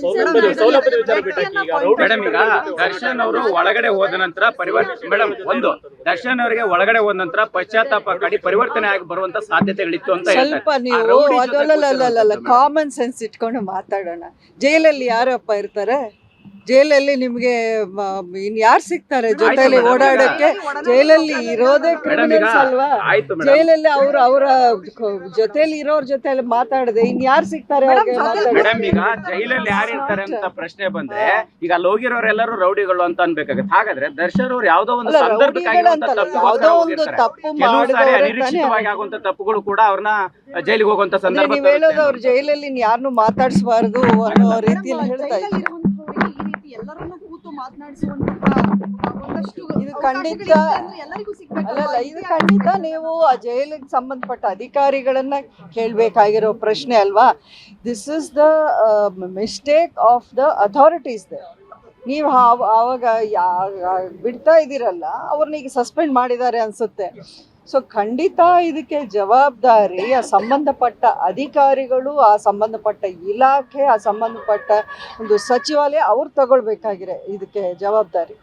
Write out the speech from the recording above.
ಸೌಲಭ್ಯದ ವಿಚಾರ ಬಿಟ್ಟಾಕಿ ಈಗ ರೌಡಿ ಮೇಡಮ್, ಈಗ ದರ್ಶನ್ ಅವರು ಒಳಗಡೆ ಹೋದ ನಂತರ ಮೇಡಮ್ ದರ್ಶನ್ ಅವರಿಗೆ ಒಳಗಡೆ ಹೋದ ನಂತರ ಪಶ್ಚಾತ್ತಾಪ ಕಡಿ ಪರಿವರ್ತನೆ ಆಗಿ ಬರುವಂತ ಸಾಧ್ಯತೆಗಳಿತ್ತು ಅಂತ ಸ್ವಲ್ಪ ನೀವು ಅದಲ್ಲ ಕಾಮನ್ ಸೆನ್ಸ್ ಇಟ್ಕೊಂಡು ಮಾತಾಡೋಣ. ಜೈಲಲ್ಲಿ ಯಾರಪ್ಪ ಇರ್ತಾರೆ? ಜೈಲಲ್ಲಿ ನಿಮ್ಗೆ ಇನ್ಯಾರು ಸಿಗ್ತಾರೆ ಜೊತೆಲಿ ಓಡಾಡಕ್ಕೆ? ಜೈಲಲ್ಲಿ ಇರೋದೇ ಕ್ರಿಮಿನಲ್ಸ್ ಅಲ್ವಾ? ಜೈಲಲ್ಲಿ ಅವರ ಜೊತೆಲಿ ಇರೋರ್ ಜೊತೆಲಿ ಮಾತಾಡದೆ ಇನ್ಯಾರು ಸಿಗ್ತಾರೆ? ಮೇಡಮ್, ಈಗ ಜೈಲಲ್ಲಿ ಯಾರು ಇರ್ತಾರೆ ಅಂತ ಪ್ರಶ್ನೆ ಬಂದ್ರೆ ಈಗ ಅಲ್ಲಿ ಹೋಗಿರೋರೆಲ್ಲರೂ ರೌಡಿಗಳು ಅಂತ ಅನ್ಬೇಕಾಗತ್ತೆ. ಹಾಗಾದ್ರೆ ದರ್ಶನ್ ಅವ್ರು ಯಾವ್ದೋ ಒಂದು ಯಾವುದೋ ಒಂದು ತಪ್ಪು ಅನಿರೀಕ್ಷಿತವಾಗಿ ಆಗುವಂತ ತಪ್ಪುಗಳು ಕೂಡ ಅವ್ರನ್ನ ಜೈಲಿಗೆ ಹೋಗುವಂತ ಸಂದರ್ಭ. ನೀವು ಹೇಳೋದು ಅವ್ರ ಜೈಲಲ್ಲಿ ಯಾರನ್ನು ಮಾತಾಡಿಸಬಾರ್ದು ಅನ್ನೋ ರೀತಿಯಲ್ಲಿ ಹೇಳ್ತಾ ಇದ್ದಾರೆ. ಎಲ್ಲರನ್ನು ಕೂತು ಮಾತನಾಡಿಸುವಂತ ಇದು ಖಂಡಿತ ಇದು ಖಂಡಿತ ನೀವು ಆ ಜೈಲಿಗೆ ಸಂಬಂಧಪಟ್ಟ ಅಧಿಕಾರಿಗಳನ್ನ ಕೇಳಬೇಕಾಗಿರೋ ಪ್ರಶ್ನೆ ಅಲ್ವಾ? This is the mistake of the authorities. ನೀವು ಆವಾಗ ಬಿಡ್ತಾ ಇದ್ದೀರಲ್ಲ, ಅವ್ರನ್ನ ಈಗ ಸಸ್ಪೆಂಡ್ ಮಾಡಿದ್ದಾರೆ ಅನ್ಸುತ್ತೆ. ಸೊ ಖಂಡಿತ ಇದಕ್ಕೆ ಜವಾಬ್ದಾರಿ ಆ ಸಂಬಂಧಪಟ್ಟ ಅಧಿಕಾರಿಗಳು, ಆ ಸಂಬಂಧಪಟ್ಟ ಇಲಾಖೆ, ಆ ಸಂಬಂಧಪಟ್ಟ ಒಂದು ಸಚಿವಾಲಯ ಅವ್ರು ತಗೊಳ್ಬೇಕಾಗಿದೆ ಇದಕ್ಕೆ ಜವಾಬ್ದಾರಿ.